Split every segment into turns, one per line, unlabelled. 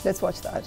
Let's watch that.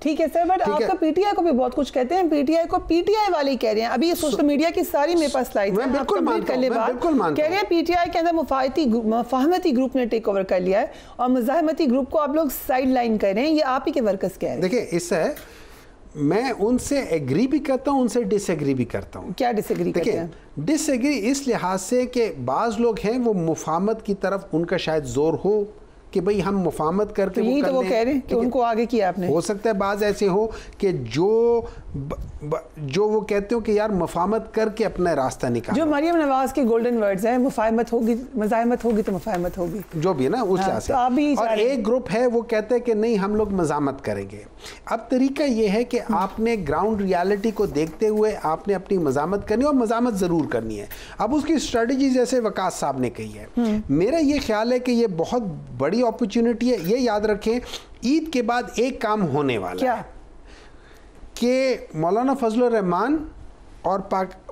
ٹھیک ہے سر, but آپ کا پی ٹی آئی کو بھی بہت کچھ کہتے ہیں, پی ٹی آئی کو پی ٹی آئی والے کہہ رہے ہیں. ابھی یہ سوشل میڈیا کی ساری میرے پاس سلائڈ ہیں, آپ کمپلیٹ کر لیں بات. کہہ رہے ہیں پی ٹی آئی کے اندر مفاہمتی گروپ نے ٹیک اوور کر لیا ہے اور مزاحمتی گروپ کو آپ لوگ سائڈ لائن کر رہے ہیں, یہ آپ ہی کے ورکرز کہہ رہے ہیں.
دیکھیں اس سے میں ان سے ایگری بھی کرتا ہوں, ان سے ڈس ایگری بھی کرتا ہوں.
کیا ڈس ایگری کرتے ہیں؟
ڈس ایگری اس لحاظ سے کہ بعض لوگ ہیں وہ مفاہمت کی طرف ان کا شاید زور ہو کہ بھئی ہم مفاہمت کر کے
یہی تو وہ کہہ رہے ہیں کہ ان کو آگے کیا آپ نے.
ہو سکتا ہے بعض ایسے ہو کہ جو وہ کہتے ہو کہ یار مفاہمت کر کے اپنا راستہ نکال,
جو مریم نواز کے گولڈن ورڈز ہیں, مفاہمت ہوگی مزاحمت ہوگی تو مفاہمت ہوگی,
جو بھی ہے نا اس لحاظ سے. اور ایک گروپ ہے وہ کہتے ہیں کہ نہیں ہم لوگ مزاحمت کریں گے. اب طریقہ یہ ہے کہ آپ نے گراؤنڈ ریالٹی کو دیکھتے ہوئے آپ نے اپنی مزاحمت کرنی ہے, اور مزاحمت ضرور کرنی ہے. اب اس کی اسٹریٹجی جیسے وقاص صاحب نے کہی ہے, میرا یہ خیال ہے کہ یہ بہت بڑی اپرچونٹی ہے. یہ یاد رکھیں عید کے بعد ایک کام ہونے والا ہے کہ مولانا فضل الرحمان اور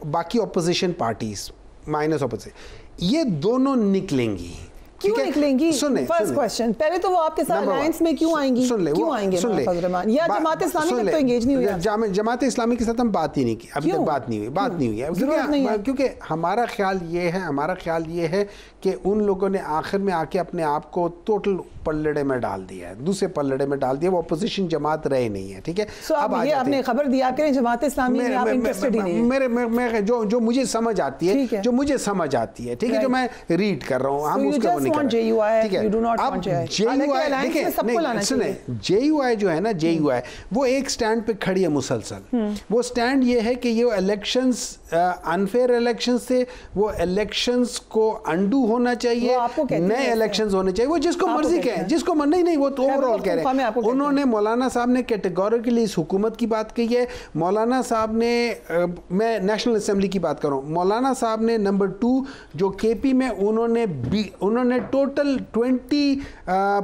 باقی اپوزیشن پارٹیز مائنس اپوزیشن یہ دونوں نکلیں گی.
کیوں نکلیں گی؟ فرسٹ کوسچن, پہلے تو وہ آپ کے ساتھ الائنس میں کیوں آئیں گی؟ کیوں آئیں گے فضل الرحمان؟ یا جماعت اسلامی تک تو انگیج نہیں ہوئی.
جماعت اسلامی کے ساتھ ہم بات ہی نہیں کی, ابھی تک بات نہیں ہوئی ہے, کیونکہ ہمارا خیال یہ ہے کہ ان لوگوں نے آخر میں آ کے اپنے آپ کو ٹوٹل پلڑے میں ڈال دیا ہے, دوسرے پلڑے میں ڈال دیا, وہ اپوزیشن جماعت رہے نہیں ہے. ٹھیک ہے,
اب یہ آپ نے خبر دیا کریں جماعت اسلامی میں آپ انٹرسٹڈ ہی نہیں ہیں.
جو مجھے سمجھ آتی ہے, ٹھیک ہے, جو میں ریڈ کر رہا ہوں, ہم اس کو نہیں کر رہے. ٹھیک ہے, اب جے یو آئی جو ہے نا, جے یو آئی وہ ایک سٹینڈ پہ کھڑی ہے مسلسل. وہ سٹینڈ یہ ہے کہ یہ الیکشنز انفیئر الیکشنز تھے, وہ الیکشنز کو انڈو ہونا چاہیے, نئے الیکشنز ہونے چاہیے. وہ جس کو مرضی کہیں, جس کو نہیں, وہ تو اوور آل کہہ رہے ہیں. انہوں نے مولانا صاحب نے کیٹیگوریکلی اس حکومت کی بات کہی ہے. مولانا صاحب نے, میں نیشنل اسمبلی کی بات کروں, مولانا صاحب نے نمبر 2 جو کے پی میں انہوں نے ٹوٹل 20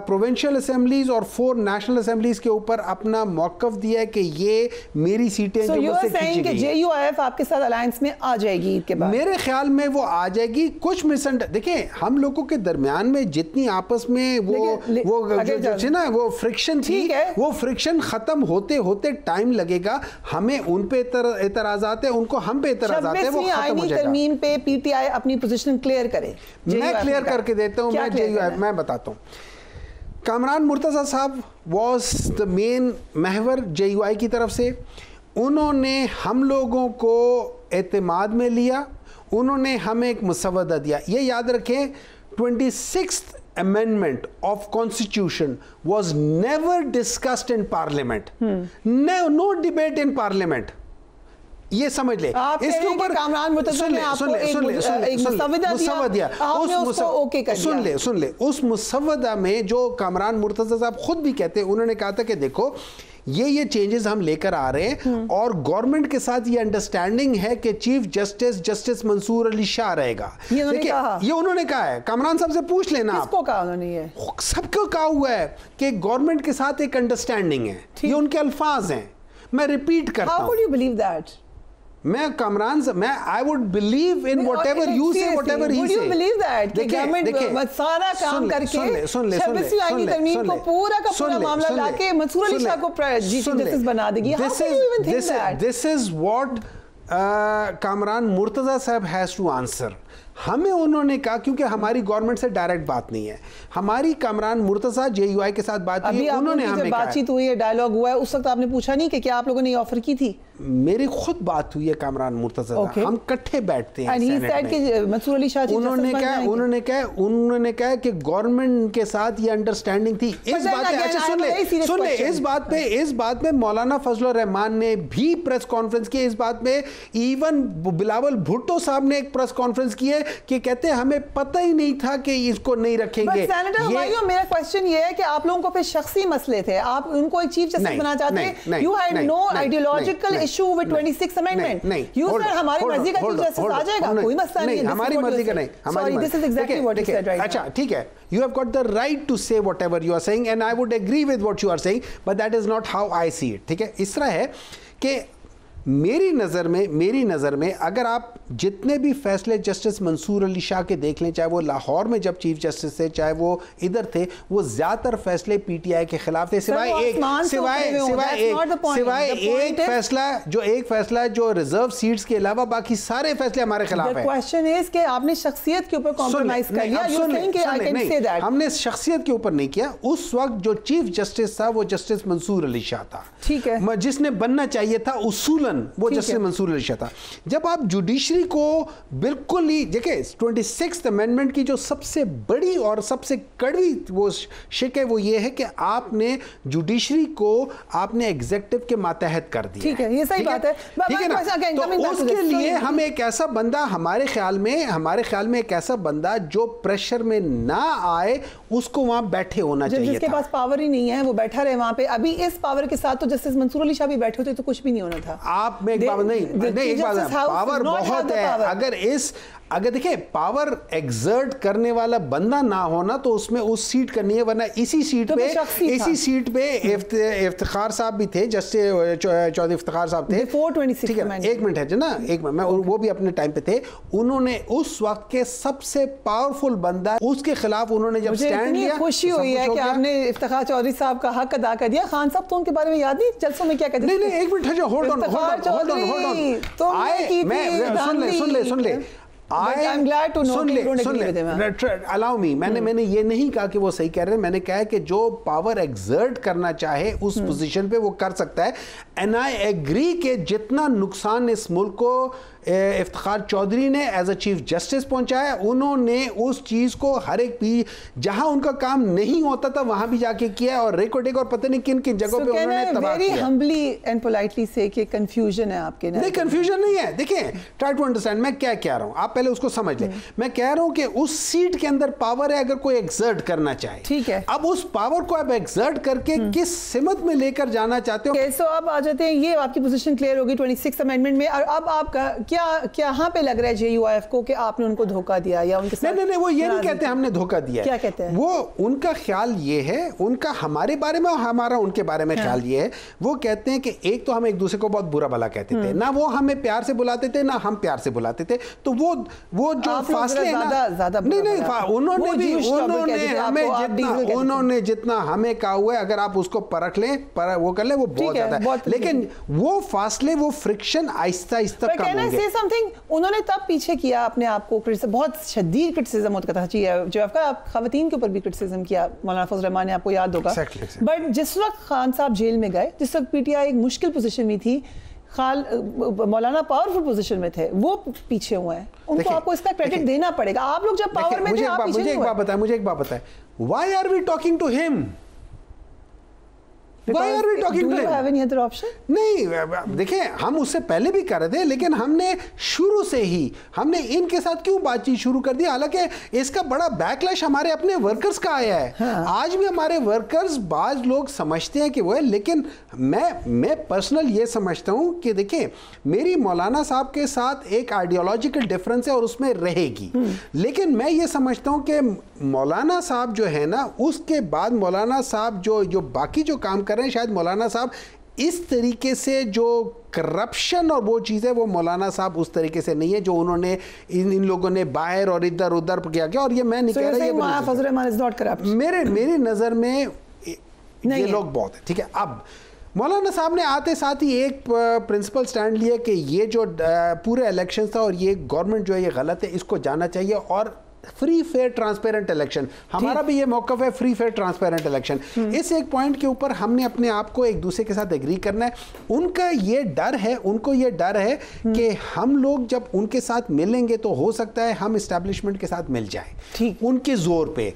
پروونشل اسمبلیز اور 4 نیشنل اسمبلیز کے اوپر اپنا موقف دیا ہے کہ یہ میری سیٹیں جو مجھ سے کھینچی گئی.
جے یو آئی ایف آپ کے ساتھ الائنس میں آ جائے گی کے بعد؟
میرے خیال میں وہ آ جائے گی. کچھ دیکھیں ہم لوگوں کے درمیان میں جتنی آپس میں وہ فرکشن تھی, وہ فرکشن ختم ہوتے ہوتے ٹائم لگے گا. ہمیں ان پہ اعتراضات ہیں, ان کو ہم پہ اعتراضات ہیں, وہ ختم ہو جائے گا.
ترمیم پہ پی ٹی آئی اپنی پوزیشن کلیئر کرے.
میں کلیئر کر کے دیتا ہوں, میں بتاتا ہوں. کامران مرتضیٰ صاحب واز دا مین محور جے یو آئی کی طرف سے. انہوں نے ہم لوگوں کو اعتماد میں لیا, انہوں نے ہمیں ایک مسودہ دیا. یہ یاد رکھیں 26th amendment of constitution was never discussed in parliament. No debate in parliament. یہ سمجھ لیں.
اس کے اوپر کامران مرتضیٰ نے آپ کو ایک مسودہ دیا, آپ نے اس کو اوکے کر دیا.
سن لیں اس مسودہ میں جو کامران مرتضیٰ صاحب خود بھی کہتے ہیں, انہوں نے کہا تھا کہ دیکھو یہ چینجز ہم لے کر آ رہے ہیں, اور گورنمنٹ کے ساتھ یہ انڈرسٹینڈنگ ہے کہ چیف جسٹس منصور علی شاہ رہے گا.
یہ
انہوں نے کہا ہے, کامران صاحب سے پوچھ لینا.
کس کو کہا انہوں نے؟ یہ
سب کو کہا ہوا ہے کہ گورنمنٹ کے ساتھ ایک انڈرسٹینڈنگ ہے. یہ ان کے الفاظ ہیں, میں ریپیٹ کرتا ہوں.
How would you believe that?
میں کامران سے I would believe in whatever you say, whatever he say.
Would you believe that? کہ گورنمنٹ سارا کام کر کے 26ویں آئینی ترمیم کو پورا کا پورا معاملہ لا کے منصور علی شاہ کو چیف جسٹس بنا دے گی. How can you even think that?
This is what Kamran Murtaza صاحب has to answer. ہمیں انہوں نے کہا, کیونکہ ہماری گورنمنٹ سے ڈائریکٹ بات نہیں ہے, ہماری کامران مرتضیٰ جے یو آئی کے ساتھ بات کی, انہوں نے ہمیں
بات چیت ہوئی ہے, ڈائلاگ ہوا ہے, اس وقت آپ نے پوچھا نہیں کہ کیا آپ لوگوں نے یہ آفر کی تھی؟
میری خود بات ہوئی ہے کامران مرتضیٰ, ہم کٹھے بیٹھتے ہیں
سینٹ میں. منصور علی شاہ
انہوں نے کہا کہ گورنمنٹ کے ساتھ یہ انڈرسٹینڈنگ تھی. اس بات پہ اچھا سن لیں, اس بات پہ مولانا فضل الرحمان نے بھی پریس کانفرنس کی. اس بات پہ ایون بلاول بھٹو صاحب نے ایک پریس کانفرنس کی ہے کہ کہتے ہیں ہمیں پتہ ہی نہیں تھا کہ اس کو نہیں رکھیں گے.
سینیٹر میرا کوشچن یہ ہے کہ آپ لوگوں کو پھر شخصی مسئلے تھے, آپ ان کو ایک چیف جسٹس بنا چاہتے ہیں. You had no ideological issue with 26th amendment. You said ہماری مرضی کا چیف جسٹس آ جائے گا, کوئی مسئلہ نہیں.
ہماری مرضی کا نہیں.
Sorry, this is exactly what you said right now.
اچھا ٹھیک ہے, you have got the right to say whatever you are saying and I would agree with what you are saying, but that is not how I see it. ٹھیک ہے, اس طرح ہے کہ میری نظر میں اگر آپ جتنے بھی فیصلے جسٹس منصور علی شاہ کے دیکھ لیں، چاہے وہ لاہور میں جب چیف جسٹس تھے، چاہے وہ ادھر تھے، وہ زیادہ تر فیصلے پی ٹی آئی کے خلاف تھے، سوائے ایک فیصلہ جو ریزرو سیٹس کے علاوہ باقی سارے فیصلے ہمارے خلاف ہیں.
کوشچن از کہ آپ نے شخصیت کے اوپر کمپرومائز کر لیا.
ہم نے شخصیت کے اوپر نہیں کیا. اس وقت جو چیف جسٹس تھا وہ جسٹس منصور علی شاہ تھا،
ٹھیک ہے،
جس نے بننا چاہیے تھا اصولاً وہ جسٹس منصور علی شاہ تھا. جب آپ جوڈیشری کو بالکل ہی دیکھیں 26th امینڈمنٹ کی جو سب سے بڑی اور سب سے کڑوی وہ شک ہے وہ یہ ہے کہ آپ نے جوڈیشری کو آپ نے ایگزیکٹو کے ماتحت کر دیا.
ٹھیک ہے، یہ صحیح بات ہے.
ٹھیک ہے نا؟ تو اس کے لیے ہم ایک ایسا بندہ ہمارے خیال میں ایک ایسا بندہ جو پریشر میں نہ آئے اس کو وہاں بیٹھے ہونا چاہیے تھا.
جس کے پاس پاور ہی نہیں ہے وہ بیٹھا رہے وہاں پہ. ابھی اس پاور کے ساتھ تو جسٹس منصور علی شاہ بھی بیٹھے ہوتے تو کچھ بھی نہیں ہونا تھا.
آپ میں ایک بات ایک بات ہے، پاور بہت ہے. اگر دیکھیں پاور ایگزرٹ کرنے والا بندہ نہ ہونا تو اس میں اس سیٹ کرنی ہے، ورنہ اسی سیٹ پہ افتخار صاحب بھی تھے، جسٹس چودھری افتخار صاحب تھے. ایک منٹ ہے جو نا، ایک منٹ، وہ بھی اپنے ٹائم پہ تھے. انہوں نے اس وقت کے سب سے پاورفل بندہ، اس کے خلاف انہوں نے جب سٹینڈ لیا.
خوشی ہوئی ہے کہ آپ نے افتخار چودھری صاحب کا حق ادا کر دیا. خان صاحب تو ان کے بارے میں یاد نہیں جلسوں میں کیا کہتے ہیں؟
نہیں ایک منٹ ہے جو ہولڈ آن سن لے. allow me، میں نے یہ نہیں کہا کہ وہ صحیح کہہ رہے ہیں. میں نے کہا ہے کہ جو پاور ایگزرٹ کرنا چاہے اس پوزیشن پہ وہ کر سکتا ہے. اینڈ آئی ایگری کہ جتنا نقصان اس ملک کو افتخار چودھری نے ایز اے چیف جسٹس پہنچایا، انہوں نے اس چیز کو ہر ایک جہاں ان کا کام نہیں ہوتا تھا وہاں بھی جا کے کیا، اور ریکارڈنگ اور پتہ نہیں کن کن جگہوں پہ انہوں نے تباہ کیا.
ویری ہمبلی اینڈ پولائٹلی سے کہ کنفیوژن ہے آپ کے.
نہیں کنفیوژن نہیں ہے. دیکھیں ٹرائی ٹو انڈرسٹینڈ میں کیا کہہ رہا ہوں، آپ پہلے اس کو سمجھ لیں. میں کہہ رہا ہوں کہ اس سیٹ کے اندر پاور ہے اگر کوئی ایگزرٹ کرنا چاہے.
ٹھیک ہے،
اب اس پاور کو آپ ایگزرٹ کر کے کس سمت میں لے کر جانا چاہتے ہو.
سو اب آ جاتے ہیں، یہ آپ کی پوزیشن کلیئر ہوگی 26 امینڈمنٹ میں. اور اب آپ کا کیا پہ لگ رہا ہے JUIF کو کہ آپ نے ان کو دھوکہ دیا یا ان کے ساتھ؟
نہیں وہ یہ نہیں کہتے ہم نے دھوکہ دیا.
کیا کہتے ہیں
وہ؟ ان کا خیال یہ ہے، ان کا ہمارے بارے میں اور ہمارا ان کے بارے میں خیال یہ ہے. وہ کہتے ہیں کہ ایک تو ہم ایک دوسرے کو بہت برا بھلا کہتے تھے، نہ وہ ہمیں پیار سے بلاتے تھے نہ ہم پیار سے بلاتے تھے. تو وہ جو فاصلے انہوں نے جتنا ہمیں کہا ہوا ہے، اگر آپ اس کو پرکھ لیں وہ کر لیں، وہ بہت زیادہ ہے. لیکن وہ فاصلے وہ فرکشن آہستہ آہستہ کم ہوں گے.
انہوں نے تب پیچھے کیا اپنے آپ کو، بہت شدید کرٹیسزم ہوتا تھا جو آپ کا خواتین کے اوپر بھی کرٹیسزم کیا. مولانا فضل الرحمان نے آپ کو یاد ہوگا. بٹ جس وقت خان صاحب جیل میں گئے، جس وقت PTI ایک مشکل پوزیشن میں تھی، مولانا پاورفل پوزیشن میں تھے، وہ پیچھے ہوئے ہیں. ان کو آپ کو اس کا کریڈٹ دینا پڑے گا. آپ لوگ جب پاور میں تھے آپ پیچھے
مجھے ایک بات بتائیں why are we talking to him? Why are we talking to him? Do you have any other option? نہیں دیکھیں ہم اس سے پہلے بھی کر رہے تھے، لیکن ہم نے شروع سے ہی ہم نے ان کے ساتھ کیوں بات چیت شروع کر دی؟ حالانکہ اس کا بڑا بیک لیش ہمارے اپنے ورکرز کا آیا ہے. آج بھی ہمارے ورکرز بعض لوگ سمجھتے ہیں کہ وہ ہے، لیکن میں پرسنل یہ سمجھتا ہوں کہ دیکھیں میری مولانا صاحب کے ساتھ ایک آئیڈیالوجیکل ڈفرنس ہے اور اس میں رہے گی. لیکن میں یہ سمجھتا ہوں کہ مولانا صاحب جو ہے نا، اس کے بعد مولانا صاحب جو باقی جو کام کر رہے ہیں، شاید مولانا صاحب اس طریقے سے جو کرپشن اور وہ چیزیں، وہ مولانا صاحب اس طریقے سے نہیں ہے جو انہوں نے ان لوگوں نے باہر اور ادھر ادھر کیا. اور یہ میں نہیں کہہ رہا، میری نظر میں یہ لوگ بہت ہیں. ٹھیک ہے، اب مولانا صاحب نے آتے ساتھ ہی ایک پرنسپل سٹینڈ لیا کہ یہ جو پورے الیکشن تھا اور یہ گورنمنٹ جو ہے یہ غلط ہے، اس کو جانا چاہیے اور فری فیئر ٹرانسپیرنٹ الیکشن. ہمارا بھی یہ موقف ہے، فری فیئر ٹرانسپیرنٹ الیکشن. اس ایک پوائنٹ کے اوپر ہم نے اپنے آپ کو ایک دوسرے کے ساتھ ایگری کرنا ہے. ان کا یہ ڈر ہے، ان کو یہ ڈر ہے کہ ہم لوگ جب ان کے ساتھ ملیں گے تو ہو سکتا ہے ہم اسٹیبلشمنٹ کے ساتھ مل جائیں ان کے زور پہ.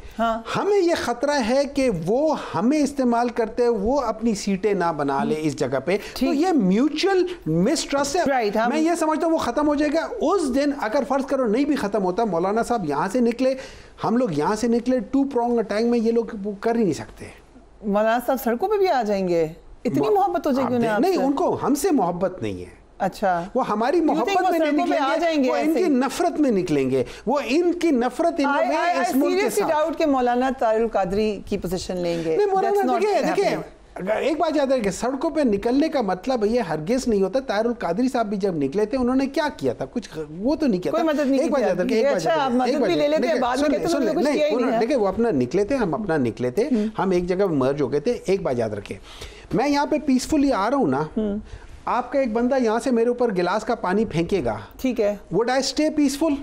ہمیں یہ خطرہ ہے کہ وہ ہمیں استعمال کرتے وہ اپنی سیٹیں نہ بنا لے اس جگہ پہ. تو یہ میوچل مسٹرسٹ ہے. میں یہ سمجھتا ہوں وہ ختم ہو جائے گا اس دن. اگر فرض کرو نہیں بھی ختم ہوتا، مولانا صاحب یہاں سے نکلے، ہم لوگ یہاں سے نکلے، 2 prong اٹیک میں یہ لوگ کر ہی نہیں سکتے.
مولانا صاحب سڑکوں پہ بھی آ جائیں گے، اتنی محبت ہو جائے گی انہیں.
نہیں، ان کو ہم سے محبت نہیں ہے.
اچھا،
وہ ہماری محبت میں نہیں نکلیں گے، وہ ان کی نفرت میں نکلیں گے. وہ ان کی نفرت
اس ملک کے ساتھ. ڈاؤٹ کہ مولانا طاہر القادری کی پوزیشن لیں گے.
نہیں، مولانا دیکھیں ایک بات یاد رکھیں, سڑکوں پہ نکلنے کا مطلب یہ ہرگز نہیں ہوتا. طاہر القادری صاحب بھی جب نکلے تھے انہوں نے کیا کیا تھا؟ کچھ وہ تو نہیں کیا تھا. ایک بات یاد رکھیں, دیکھیں وہ اپنا نکلے تھے, ہم اپنا نکلے تھے, ہم ایک جگہ مرج ہو گئے تھے. ایک بات یاد رکھیں, میں یہاں پہ پیسفلی آ رہا ہوں نا, آپ کا ایک بندہ یہاں سے میرے اوپر گلاس کا پانی پھینکے گا, ٹھیک ہے, وڈ آئی اسٹے پیسفل؟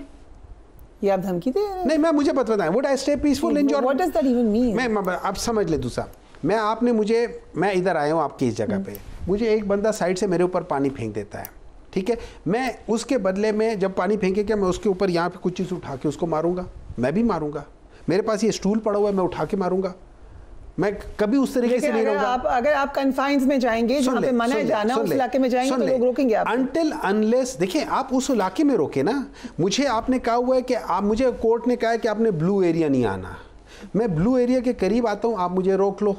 یہ آپ دھمکی دے رہے ہیں؟ نہیں, میں مجھے بتائیں, would I stay peaceful in your? What does that even mean? میں اب سمجھ لیں دوسرا, میں آپ نے مجھے, میں ادھر آیا ہوں آپ کی اس جگہ پہ, مجھے ایک بندہ سائڈ سے میرے اوپر پانی پھینک دیتا ہے, ٹھیک ہے, میں اس کے بدلے میں جب پانی پھینکے گا میں اس کے اوپر یہاں پہ کچھ چیز اٹھا کے اس کو ماروں گا, میں بھی ماروں گا. میرے پاس یہ اسٹول پڑا ہوا ہے, میں اٹھا کے ماروں گا. میں کبھی اس طریقے سے نہیں رہوں گا.
اگر آپ کنفائنز میں جائیں گے, جہاں پہ منع ہے جانا, اس علاقے میں جائیں گے تو لوگ روکیں گے آپ.
انٹل انلیس, دیکھیں آپ اس علاقے میں روکے نا. مجھے آپ نے کہا ہوا ہے کہ آپ, مجھے کورٹ نے کہا ہے کہ آپ نے بلو ایریا نہیں آنا. میں بلو ایریا کے قریب آتا ہوں, آپ مجھے روک لو,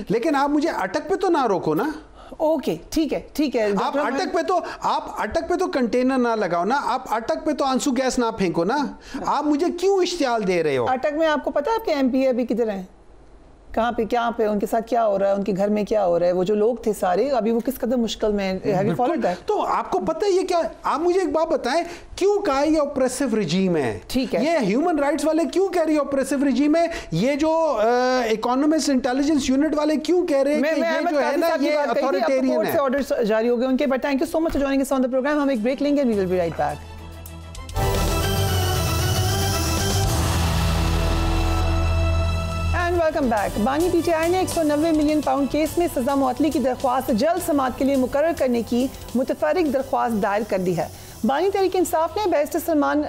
لیکن آپ مجھے اٹک پہ تو نہ روکو نا.
اوکے ٹھیک ہے, ٹھیک ہے.
آپ اٹک پہ تو کنٹینر نہ لگاؤ نا, آپ اٹک پہ تو آنسو گیس نہ پھینکو نا. آپ مجھے کیوں اشتعال دے رہے ہو؟
اٹک میں آپ کو پتا ہے آپ کے ایم پی ابھی کدھر ہیں, کہاں پہ, کیا پہ, ان کے ساتھ کیا ہو رہا ہے, ان کے گھر میں کیا ہو رہا ہے, وہ جو لوگ تھے سارے ابھی وہ کس قدر مشکل میں ہیں.
تو آپ کو پتہ ہے یہ کیا, آپ مجھے ایک بات بتائیں, کیوں کہا یہ اوپریسو رجیم ہے؟
ٹھیک ہے,
یہ ہیومن رائٹس والے کیوں کہہ رہے ہیں اوپریسو رجیم ہے؟ یہ جو اکانومسٹ انٹیلیجنس یونٹ والے کیوں کہہ رہے ہیں کہ یہ جو ہے نا یہ اتھارٹیرین ہے؟
آرڈر جاری ہو گئے ان کے. But thank you so much for joining us on the programme. ہم ایک بریک لیں گے, we will be right back. Welcome back. بانی پی ٹی آئی نے 190 ملین پاؤنڈ کیس میں سزا معطلی کی درخواست جلد سماعت کے لیے مقرر کرنے کی متفرق درخواست دائر کر دی ہے. بانی تحریک انصاف نے بیرسٹر سلمان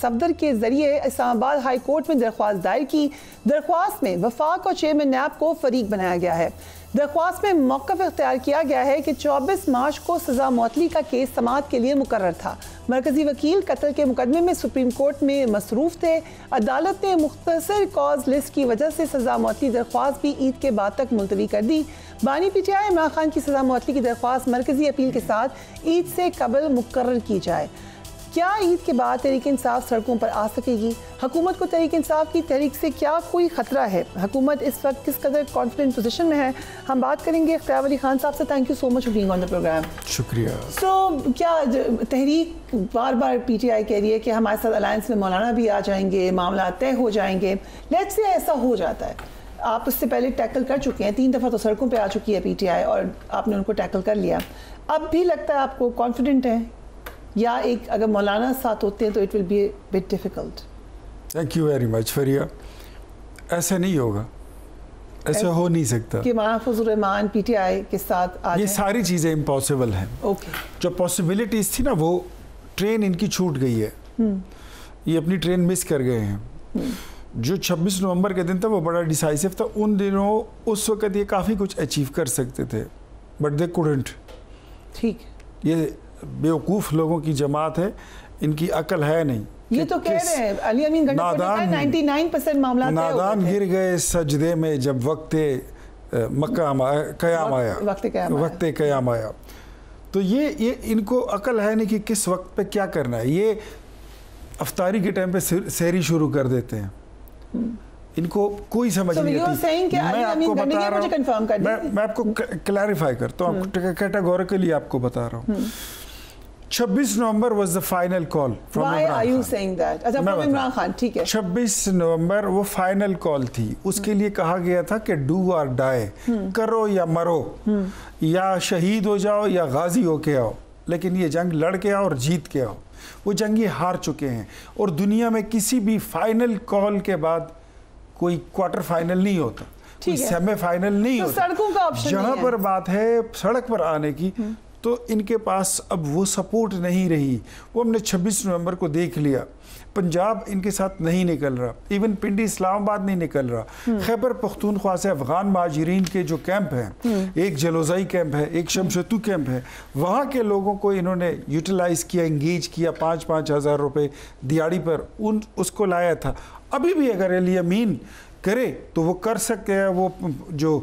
صفدر کے ذریعے اسلام آباد ہائی کورٹ میں درخواست دائر کی. درخواست میں وفاق اور چیئرمین نیب کو فریق بنایا گیا ہے. درخواست میں موقف اختیار کیا گیا ہے کہ 24 مارچ کو سزا معطلی کا کیس سماعت کے لیے مقرر تھا. مرکزی وکیل قتل کے مقدمے میں سپریم کورٹ میں مصروف تھے. عدالت نے مختصر کاز لسٹ کی وجہ سے سزا معطلی درخواست بھی عید کے بعد تک ملتوی کر دی. بانی P T I Imran Khan کی سزا معطلی کی درخواست مرکزی اپیل کے ساتھ عید سے قبل مقرر کی جائے. کیا عید کے بعد تحریک انصاف سڑکوں پر آ سکے گی؟ حکومت کو تحریک انصاف کی تحریک سے کیا کوئی خطرہ ہے؟ حکومت اس وقت کس قدر کانفیڈنٹ پوزیشن میں ہے؟ ہم بات کریں گے اختیار ولی خان صاحب سے. Thank you so much for being on the program.
شکریہ.
سو کیا تحریک بار بار پی ٹی آئی کہہ رہی ہے کہ ہمارے ساتھ الائنس میں مولانا بھی آ جائیں گے, معاملات طے ہو جائیں گے. لیٹس سے ایسا ہو جاتا ہے, آپ اس سے پہلے ٹیکل کر چکے ہیں, 3 دفعہ تو سڑکوں پہ آ چکی ہے پی ٹی آئی اور آپ نے ان کو ٹیکل کر لیا. اب بھی لگتا ہے آپ کو کانفیڈنٹ ہے, یا ایک اگر مولانا ساتھ ہوتے ہیں تو it will be a bit difficult?
Thank you very much فریا. ایسا نہیں ہوگا, ایسا ہو نہیں سکتا
کہ مولانا فضل الرحمان پی ٹی آئی کے ساتھ آ جائیں.
یہ ساری چیزیں امپاسبل ہیں.
اوکے,
جو پاسبلٹیز تھی نا وہ ٹرین ان کی چھوٹ گئی ہے, یہ اپنی ٹرین مس کر گئے ہیں. جو 26 نومبر کے دن تھا وہ بڑا ڈیسائسو تھا. ان دنوں اس وقت یہ کافی کچھ اچیو کر سکتے تھے, بٹ دے کوڈنٹ.
ٹھیک,
یہ بیوقوف لوگوں کی جماعت ہے, ان کی عقل ہے نہیں.
یہ تو کہہ رہے ہیں علی امین گنڈا 99% معاملات
نادان گر گئے سجدے میں جب وقت قیام آیا, وقت قیام آیا. تو یہ ان کو عقل ہے نہیں کہ کس وقت پہ کیا کرنا ہے. یہ افطاری کے ٹائم پہ سحری شروع کر دیتے ہیں, ان کو کوئی سمجھ نہیں آتی. میں آپ کو بتا رہا ہوں, میں آپ کو کلیریفائی کرتا ہوں, کیٹاگوریکلی آپ کو بتا رہا ہوں. 26 نومبر was the final call from
Why are you saying that? اچھا, from عمران خان, ٹھیک ہے.
26 نومبر وہ فائنل کال تھی. اس کے لیے کہا گیا تھا کہ ڈو اور ڈائے, کرو یا مرو, یا شہید ہو جاؤ یا غازی ہو کے آؤ, لیکن یہ جنگ لڑ کے آؤ اور جیت کے آؤ. وہ جنگ یہ ہار چکے ہیں, اور دنیا میں کسی بھی فائنل کال کے بعد کوئی کوارٹر فائنل نہیں ہوتا, کوئی سیمی فائنل نہیں ہوتا. جہاں پر بات ہے سڑک پر آنے کی, تو ان کے پاس اب وہ سپورٹ نہیں رہی. وہ ہم نے 26 نومبر کو دیکھ لیا. پنجاب ان کے ساتھ نہیں نکل رہا, ایون پنڈی اسلام آباد نہیں نکل رہا. خیبر پختونخوا سے افغان مہاجرین کے جو کیمپ ہیں, ایک جلوزائی کیمپ ہے, ایک شمشتو کیمپ ہے, وہاں کے لوگوں کو انہوں نے یوٹیلائز کیا, انگیج کیا, 5-5 ہزار روپے دیہڑی پر اس کو لایا تھا. ابھی بھی اگر علی امین کرے تو وہ کر سکتے ہیں. وہ جو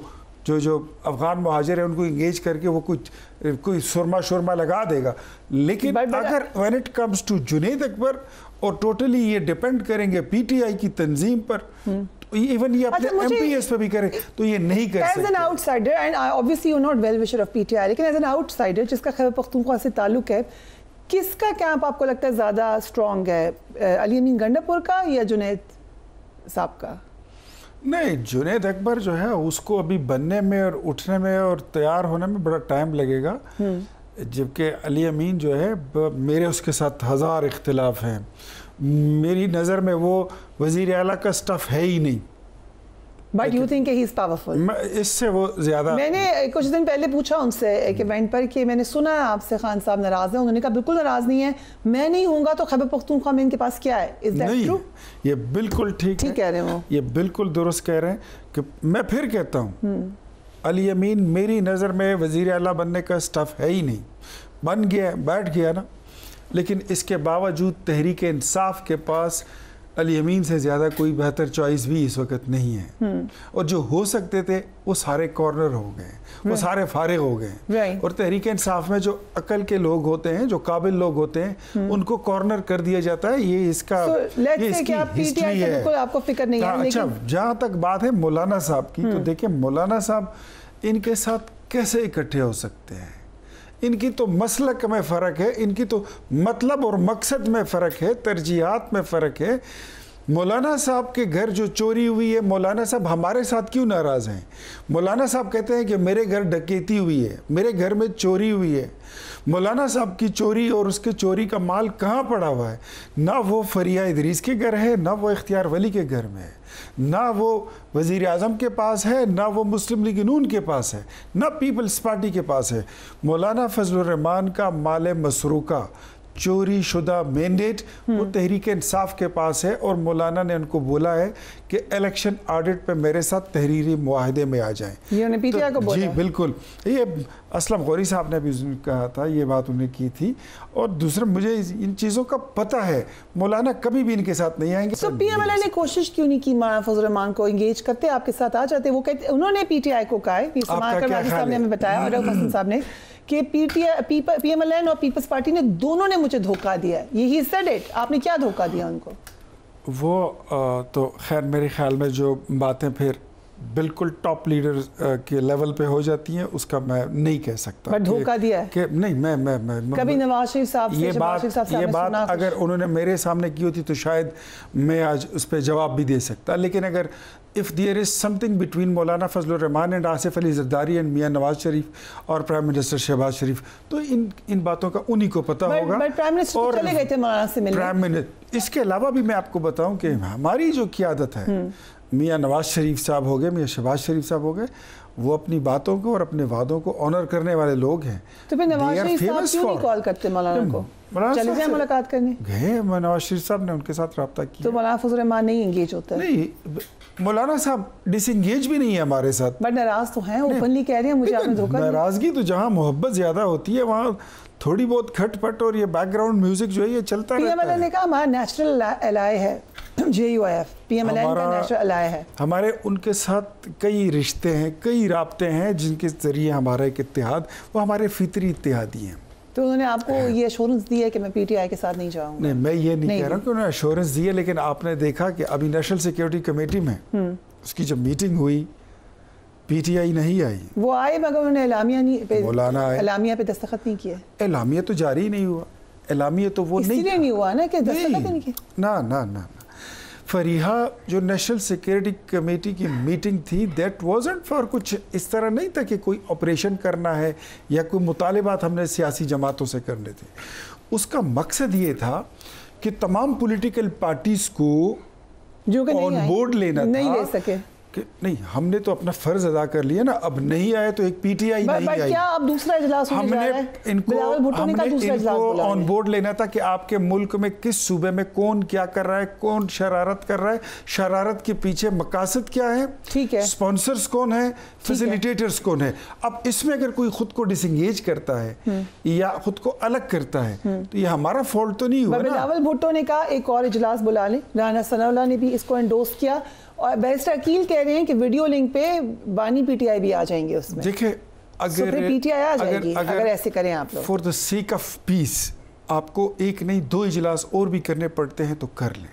افغان مہاجر ہیں ان کو انگیج کر کے وہ کوئی سرما لگا دے گا. لیکن اگر when it comes to Junaid اکبر, اور ٹوٹلی یہ ڈیپینڈ کریں گے پی ٹی آئی کی تنظیم پر, ایون یہ اپنے MPs پہ بھی کرے تو یہ نہیں کر سکتے.
As an outsider, and obviously you're not well wisher of PTI, لیکن as an outsider جس کا خیبر پختونخوا سے تعلق ہے, کس کا کیمپ آپ کو لگتا ہے زیادہ اسٹرانگ ہے, علی امین گنڈاپور کا یا جنید صاحب کا؟
نہیں, جنید اکبر جو ہے اس کو ابھی بننے میں اور اٹھنے میں اور تیار ہونے میں بڑا ٹائم لگے گا, جبکہ علی امین جو ہے میرے اس کے ساتھ 1000 اختلاف ہیں. میری نظر میں وہ وزیر اعلیٰ کا سٹف ہے ہی نہیں.
But you think he is powerful?
اس سے وہ زیادہ.
میں نے کچھ دن پہلے پوچھا ان سے ایک ایونٹ پر کہ میں نے سنا ہے آپ سے خان صاحب ناراض ہیں, انہوں نے کہا بالکل ناراض نہیں ہے, میں نہیں ہوں گا تو خیبر پختونخوا میں ان کے پاس کیا ہے. Is that true?
یہ بالکل ٹھیک
کہہ رہے ہیں,
یہ بالکل درست کہہ رہے ہیں کہ میں پھر کہتا ہوں علی امین میری نظر میں وزیر اعلیٰ بننے کا سٹف ہے ہی نہیں. بن گیا, بیٹھ گیا نا, لیکن اس کے باوجود تحریک انصاف کے پاس علی امین سے زیادہ کوئی بہتر چوائس بھی اس وقت نہیں ہے, اور جو ہو سکتے تھے وہ سارے کارنر ہو گئے, وہ سارے فارغ ہو گئے. اور تحریک انصاف میں جو عقل کے لوگ ہوتے ہیں, جو قابل لوگ ہوتے ہیں, ان کو کارنر کر دیا جاتا ہے. یہ اس کا ہسٹری ہے.
آپ کو فکر نہیں ہے.
اچھا, جہاں تک بات ہے مولانا صاحب کی, تو دیکھیں مولانا صاحب ان کے ساتھ کیسے اکٹھے ہو سکتے ہیں. ان کی تو مسلک میں فرق ہے, ان کی تو مطلب اور مقصد میں فرق ہے, ترجیحات میں فرق ہے. مولانا صاحب کے گھر جو چوری ہوئی ہے, مولانا صاحب ہمارے ساتھ کیوں ناراض ہیں؟ مولانا صاحب کہتے ہیں کہ میرے گھر ڈکیتی ہوئی ہے, میرے گھر میں چوری ہوئی ہے. مولانا صاحب کی چوری اور اس کے چوری کا مال کہاں پڑا ہوا ہے؟ نہ وہ فریہ ادریس کے گھر ہے, نہ وہ اختیار ولی کے گھر میں ہے, نہ وہ وزیر اعظم کے پاس ہے, نہ وہ مسلم لیگ نون کے پاس ہے, نہ پیپلز پارٹی کے پاس ہے. مولانا فضل الرحمان کا مال مسروقہ چوری شدہ مینڈیٹ وہ تحریک انصاف کے پاس ہے, اور مولانا نے ان کو بولا ہے کہ الیکشن آڈٹ پہ میرے ساتھ تحریری معاہدے میں آ جائیں.
یہ انہیں پی ٹی آئی کو بولا؟
جی بالکل, یہ اسلم غوری صاحب نے بھی کہا تھا, یہ بات انہیں کی تھی. اور دوسرا مجھے ان چیزوں کا پتہ ہے, مولانا کبھی بھی ان کے ساتھ نہیں آئیں گے.
تو پی ایم ایل نے کوشش کیوں نہیں کی مولانا فضل الرحمان کو انگیج کرتے, آپ کے ساتھ آ جاتے؟ وہ کہتے, انہوں نے پی ٹی آئی کو کہا ہے, پیر سماعت کروالی صاحب نے ہمیں بتایا, اور حسن صاحب نے, کہ پی ایم ایل این اور پیپلز پارٹی نے دونوں نے مجھے دھوکہ دیا ہے. یہی سیڈ اٹ. آپ نے کیا دھوکہ دیا ان کو؟
وہ تو خیر میرے خیال میں جو باتیں پھر بالکل ٹاپ لیڈر کے لیول پہ ہو جاتی ہیں, اس کا میں نہیں کہہ سکتا.
بٹ دھوکہ دیا ہے
کہ نہیں, میں
کبھی نواز شریف صاحب سے,
یہ بات اگر انہوں نے میرے سامنے کی ہوتی تو شاید میں آج اس پہ جواب بھی دے سکتا. لیکن اگر if there is something between Maulana Fazal Rahman and Asif Ali Zardari and Mian Nawaz Sharif اور پرائم منسٹر شہباز شریف, تو ان باتوں کا انہی کو پتہ ہوگا.
پرائم منسٹر چلے گئے تھے مولانا سے ملنے.
اس کے علاوہ بھی میں آپ کو بتاؤں کہ ہماری جو قیادت ہے, میاں نواز شریف صاحب ہو گئے, میاں شہباز شریف صاحب ہو گئے, وہ اپنی باتوں کو اور اپنے وعدوں کو آنر کرنے والے لوگ ہیں.
تو پھر نواز شریف صاحب کیوں نہیں کال کرتے مولانا کو, چلے جائیں ملاقات کرنے؟
گئے, نواز شریف صاحب نے ان کے ساتھ رابطہ کیا.
تو مولانا فضل الرحمان نہیں انگیج ہوتا؟
نہیں, مولانا صاحب ڈس انگیج بھی نہیں ہے ہمارے ساتھ.
بٹ ناراض تو ہیں, اوپنلی کہہ رہے ہیں مجھے آپ نے دھوکہ دیا.
ناراضگی تو جہاں محبت زیادہ ہوتی ہے وہاں تھوڑی بہت کھٹ پٹ اور یہ بیک گراؤنڈ میوزک جو ہے یہ چلتا رہتا ہے.
پی ایم ایل نے کہا ہمارا نیشنل الائے ہے J U I F, P M L کا نیشنل الائے ہے.
ہمارے ان کے ساتھ کئی رشتے ہیں, کئی رابطے ہیں جن کے ذریعے ہمارا ایک اتحاد, وہ ہمارے فطری اتحادی ہیں.
تو انہوں نے آپ کو یہ ایشورنس دی ہے کہ میں پی ٹی آئی کے ساتھ نہیں جاؤں گا؟
نہیں, میں یہ نہیں کہہ رہا کہ انہوں نے ایشورنس دی ہے, لیکن آپ نے دیکھا کہ ابھی نیشنل سیکیورٹی کمیٹی میں اس کی جب میٹنگ ہوئی, پی ٹی آئی نہیں آئی. وہ
آئے مگر انہوں نے اعلامیہ پہ دستخط نہیں کیے.
اعلامیہ تو جاری نہیں ہوا, اعلامیہ تو وہ
نہیں ہوا نا کہ دستخط نہیں کیے.
نہ فریحہ جو نیشنل سیکیورٹی کمیٹی کی میٹنگ تھی, دیٹ وازنٹ فار کچھ اس طرح نہیں تھا کہ کوئی آپریشن کرنا ہے یا کوئی مطالبات ہم نے سیاسی جماعتوں سے کرنے تھے. اس کا مقصد یہ تھا کہ تمام پولیٹیکل پارٹیز کو
جو کہ
آن بورڈ لینا تھا.
نہیں لے سکے.
نہیں, ہم نے تو اپنا فرض ادا کر لیا نا. اب نہیں آئے تو ایک پی ٹی آئی نہیں آئی.
کیا اب دوسرا اجلاس ہونے جا رہا ہے؟
ان کو آن بورڈ لینا تھا کہ آپ کے ملک میں کس صوبے میں کون کیا کر رہا ہے, کون شرارت کر رہا ہے, شرارت کے پیچھے مقاصد کیا ہے,
ٹھیک ہے,
سپانسرز کون ہیں, فیسیلیٹیٹرز کون ہیں. اب اس میں اگر کوئی خود کو ڈس انگیج کرتا ہے یا خود کو الگ کرتا ہے تو یہ ہمارا فالٹ تو نہیں ہوا نا.
بلاول بھٹو نے کہا ایک اور اجلاس بلا لیں, رانا ثناء اللہ نے بھی اس کو انڈورس کیا, اور بیرسٹر عقیل کہہ رہے ہیں کہ ویڈیو لنک پہ بانی پی ٹی آئی بھی آ جائیں گے اس میں.
دیکھیں
اگر پی ٹی آئی آ جائے گی اگر ایسے کریں آپ لوگ.
For the sake of peace آپ کو ایک نہیں 2 اجلاس اور بھی کرنے پڑتے ہیں تو کر لیں.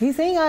He's saying I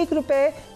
$1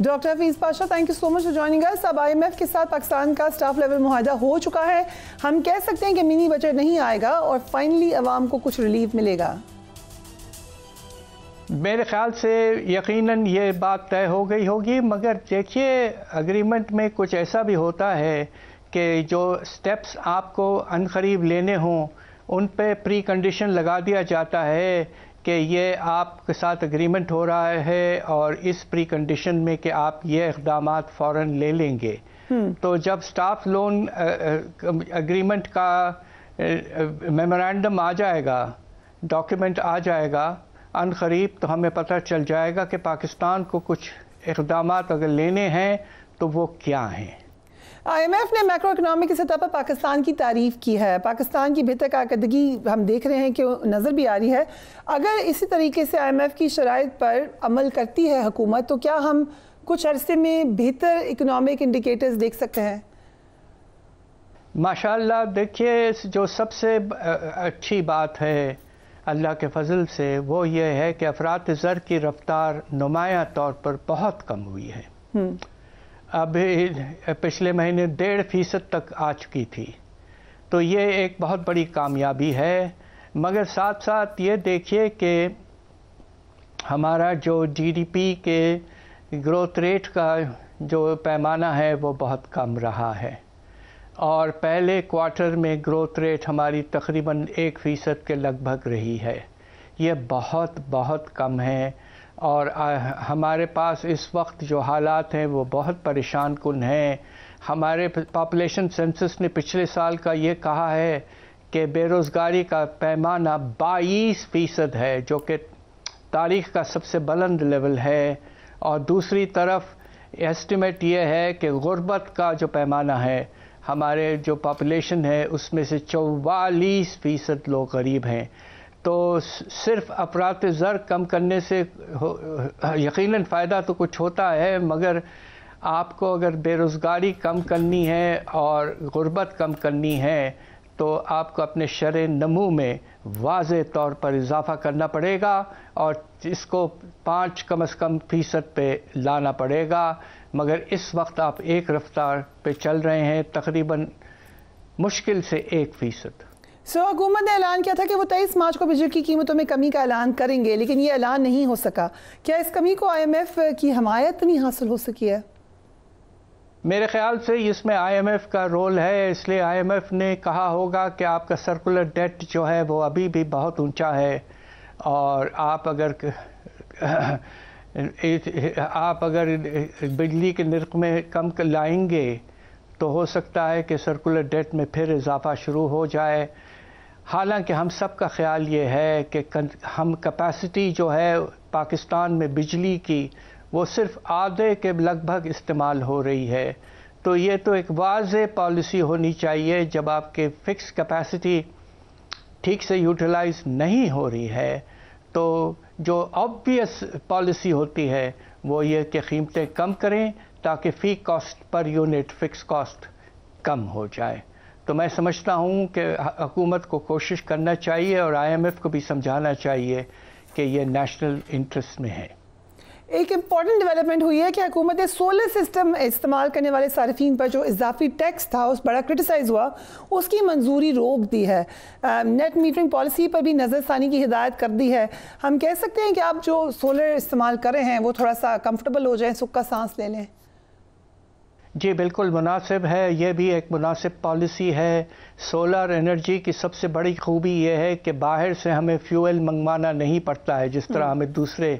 doctor Hafeez Pasha, thank you so much for joining us. اب IMF کے ساتھ پاکستان کا اسٹاف لیول معاہدہ ہو چکا ہے. ہم کہہ سکتے ہیں کہ منی بجٹ نہیں آئے گا اور فائنلی عوام کو کچھ ریلیف ملے گا.
میرے خیال سے یقیناً یہ بات طے ہو گئی ہوگی، مگر دیکھیے اگریمنٹ میں کچھ ایسا بھی ہوتا ہے کہ جو سٹیپس آپ کو عنقریب لینے ہوں ان پہ پری کنڈیشن لگا دیا جاتا ہے کہ یہ آپ کے ساتھ اگریمنٹ ہو رہا ہے اور اس پری کنڈیشن میں کہ آپ یہ اقدامات فوراً لے لیں گے. تو جب سٹاف لون اگریمنٹ کا میمورینڈم آ جائے گا، ڈاکیومنٹ آ جائے گا عنقریب، تو ہمیں پتہ چل جائے گا کہ پاکستان کو کچھ اقدامات اگر لینے ہیں تو وہ کیا ہیں.
IMF نے میکرو اکنامی کی سطح پر پاکستان کی تعریف کی ہے. پاکستان کی بہتر کارکردگی ہم دیکھ رہے ہیں کہ نظر بھی آ رہی ہے. اگر اسی طریقے سے IMF کی شرائط پر عمل کرتی ہے حکومت، تو کیا ہم کچھ عرصے میں بہتر اکنامک انڈیکیٹرز دیکھ سکتے ہیں؟
ماشاءاللہ دیکھیے، جو سب سے اچھی بات ہے اللہ کے فضل سے وہ یہ ہے کہ افراط زر کی رفتار نمایاں طور پر بہت کم ہوئی ہے. اب پچھلے مہینے 1.5% تک آ چکی تھی، تو یہ ایک بہت بڑی کامیابی ہے. مگر ساتھ ساتھ یہ دیکھیے کہ ہمارا جو GDP کے گروتھ ریٹ کا جو پیمانہ ہے وہ بہت کم رہا ہے، اور پہلے کوارٹر میں گروتھ ریٹ ہماری تقریباً 1% کے لگ بھگ رہی ہے. یہ بہت کم ہے، اور ہمارے پاس اس وقت جو حالات ہیں وہ بہت پریشان کن ہیں. ہمارے پاپولیشن سینسس نے پچھلے سال کا یہ کہا ہے کہ بے روزگاری کا پیمانہ 22% ہے، جو کہ تاریخ کا سب سے بلند لیول ہے. اور دوسری طرف ایسٹیمیٹ یہ ہے کہ غربت کا جو پیمانہ ہے، ہمارے جو پاپولیشن ہے اس میں سے 44% لوگ غریب ہیں. تو صرف افراط زر کم کرنے سے یقیناً فائدہ تو کچھ ہوتا ہے، مگر آپ کو اگر بے روزگاری کم کرنی ہے اور غربت کم کرنی ہے تو آپ کو اپنے شرح نمو میں واضح طور پر اضافہ کرنا پڑے گا، اور اس کو 5 کم از کم فیصد پہ لانا پڑے گا. مگر اس وقت آپ ایک رفتار پہ چل رہے ہیں، تقریباً مشکل سے 1%.
حکومت نے اعلان کیا تھا کہ وہ 23 مارچ کو بجلی کی قیمتوں میں کمی کا اعلان کریں گے، لیکن یہ اعلان نہیں ہو سکا. کیا اس کمی کو IMF کی حمایت نہیں حاصل ہو سکی ہے؟
میرے خیال سے اس میں IMF کا رول ہے، اس لیے IMF نے کہا ہوگا کہ آپ کا سرکولر ڈیٹ جو ہے وہ ابھی بھی بہت اونچا ہے، اور آپ اگر بجلی کے نرخ میں کم لائیں گے تو ہو سکتا ہے کہ سرکولر ڈیٹ میں پھر اضافہ شروع ہو جائے. حالانکہ ہم سب کا خیال یہ ہے کہ ہم کیپیسٹی جو ہے پاکستان میں بجلی کی وہ صرف آدھے کے لگ بھگ استعمال ہو رہی ہے. تو یہ تو ایک واضح پالیسی ہونی چاہیے. جب آپ کے فکس کیپیسٹی ٹھیک سے یوٹیلائز نہیں ہو رہی ہے تو جو آبویس پالیسی ہوتی ہے وہ یہ کہ قیمتیں کم کریں تاکہ فی cost per unit fix cost کم ہو جائے. تو میں سمجھتا ہوں کہ حکومت کو کوشش کرنا چاہیے اور IMF کو بھی سمجھانا چاہیے کہ یہ نیشنل انٹرسٹ میں ہے.
ایک امپورٹنٹ ڈیولپمنٹ ہوئی ہے کہ حکومت نے سولر سسٹم استعمال کرنے والے صارفین پر جو اضافی ٹیکس تھا اس بڑا کرٹیسائز ہوا، اس کی منظوری روک دی ہے. نیٹ میٹرنگ پالیسی پر بھی نظر ثانی کی ہدایت کر دی ہے. ہم کہہ سکتے ہیں کہ آپ جو سولر استعمال کر رہے ہیں وہ تھوڑا سا کمفرٹیبل ہو جائیں، سکھ کا سانس لے لیں.
جی بالکل مناسب ہے، یہ بھی ایک مناسب پالیسی ہے. سولر انرجی کی سب سے بڑی خوبی یہ ہے کہ باہر سے ہمیں فیول منگوانا نہیں پڑتا ہے، جس طرح ہمیں دوسرے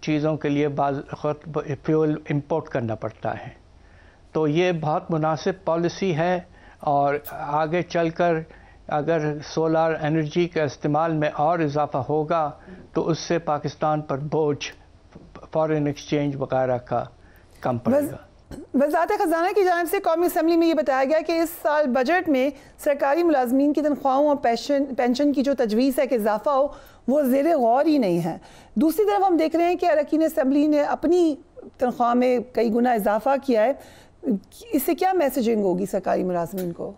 چیزوں کے لیے فیول امپورٹ کرنا پڑتا ہے. تو یہ بہت مناسب پالیسی ہے، اور آگے چل کر اگر سولر انرجی کے استعمال میں اور اضافہ ہوگا تو اس سے پاکستان پر بوجھ فارن ایکسچینج وغیرہ کا کم پڑے گا.
وزارت خزانہ کی جانب سے قومی اسمبلی میں یہ بتایا گیا کہ اس سال بجٹ میں سرکاری ملازمین کی تنخواہوں اور پینشن کی جو تجویز ہے کہ اضافہ ہو وہ زیر غور ہی نہیں ہے. دوسری طرف ہم دیکھ رہے ہیں کہ اراکین اسمبلی نے اپنی تنخواہ میں کئی گنا اضافہ کیا ہے. اس سے کیا میسیجنگ ہوگی سرکاری ملازمین کو؟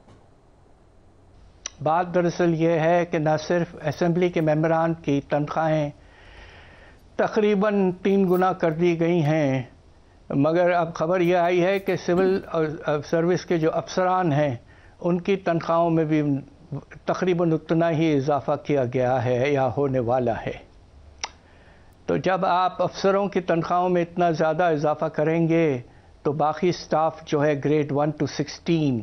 بات دراصل یہ ہے کہ نہ صرف اسمبلی کے ممبران کی تنخواہیں تقریباً 3 گنا کر دی گئی ہیں، مگر اب خبر یہ آئی ہے کہ سول سروس کے جو افسران ہیں ان کی تنخواہوں میں بھی تقریباً اتنا ہی اضافہ کیا گیا ہے یا ہونے والا ہے. تو جب آپ افسروں کی تنخواہوں میں اتنا زیادہ اضافہ کریں گے تو باقی سٹاف جو ہے گریڈ 1 to 16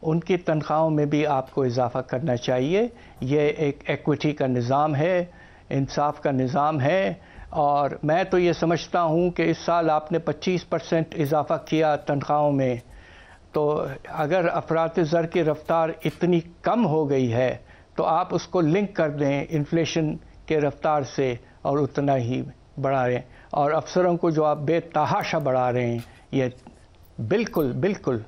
ان کی تنخواہوں میں بھی آپ کو اضافہ کرنا چاہیے. یہ ایک ایکوٹی کا نظام ہے، انصاف کا نظام ہے، اور میں تو یہ سمجھتا ہوں کہ اس سال آپ نے 25% اضافہ کیا تنخواہوں میں، تو اگر افراط زر کی رفتار اتنی کم ہو گئی ہے تو آپ اس کو لنک کر دیں انفلیشن کے رفتار سے اور اتنا ہی بڑھا رہے ہیں. اور افسروں کو جو آپ بے تحاشا بڑھا رہے ہیں یہ بالکل بالکل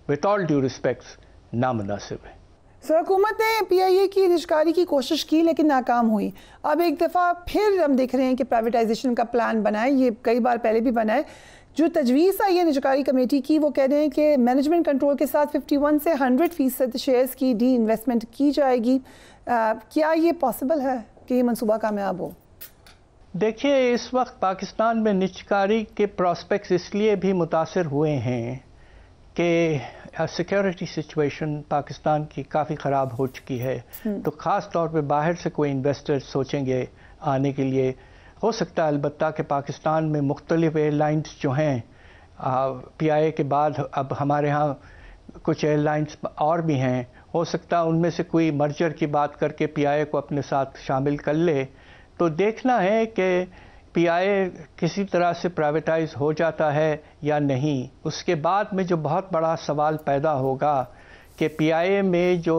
وتھ آل ڈیو ریسپیکٹس نامناسب ہے.
حکومت نے پی آئی اے کی نجکاری کی کوشش کی لیکن ناکام ہوئی. اب ایک دفعہ پھر ہم دیکھ رہے ہیں کہ پرائیویٹائزیشن کا پلان بنائے، یہ کئی بار پہلے بھی بنائے. جو تجویز آئی ہے نجکاری کمیٹی کی وہ کہہ رہے ہیں کہ مینجمنٹ کنٹرول کے ساتھ 51 سے 100% شیئرز کی ڈی انویسٹمنٹ کی جائے گی. کیا یہ پاسبل ہے کہ یہ منصوبہ کامیاب ہو؟
دیکھیے، اس وقت پاکستان میں نجکاری کے پراسپیکٹس اس لیے بھی متاثر ہوئے ہیں کہ سیکیورٹی سچویشن پاکستان کی کافی خراب ہو چکی ہے. تو خاص طور پہ باہر سے کوئی انویسٹر سوچیں گے آنے کے لیے. ہو سکتا ہے البتہ کہ پاکستان میں مختلف ایئر لائنز جو ہیں پی آئی اے کے بعد اب ہمارے ہاں کچھ ایئر لائنز اور بھی ہیں، ہو سکتا ہے ان میں سے کوئی مرجر کی بات کر کے پی آئی اے کو اپنے ساتھ شامل کر لے. تو دیکھنا ہے کہ پی آئی اے کسی طرح سے پرائیویٹائز ہو جاتا ہے یا نہیں. اس کے بعد میں جو بہت بڑا سوال پیدا ہوگا کہ پی آئی اے میں جو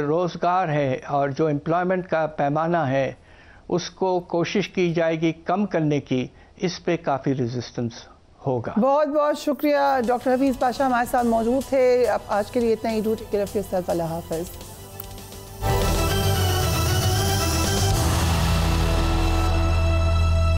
روزگار ہے اور جو امپلائمنٹ کا پیمانہ ہے اس کو کوشش کی جائے گی کم کرنے کی، اس پہ کافی ریزسٹنس ہوگا.
بہت بہت شکریہ ڈاکٹر حفیظ پاشا ہمارے ساتھ موجود تھے. اب آج کے لیے اتنا ہی. ڈیوٹی کے رفیع صاحب، اللہ حافظ.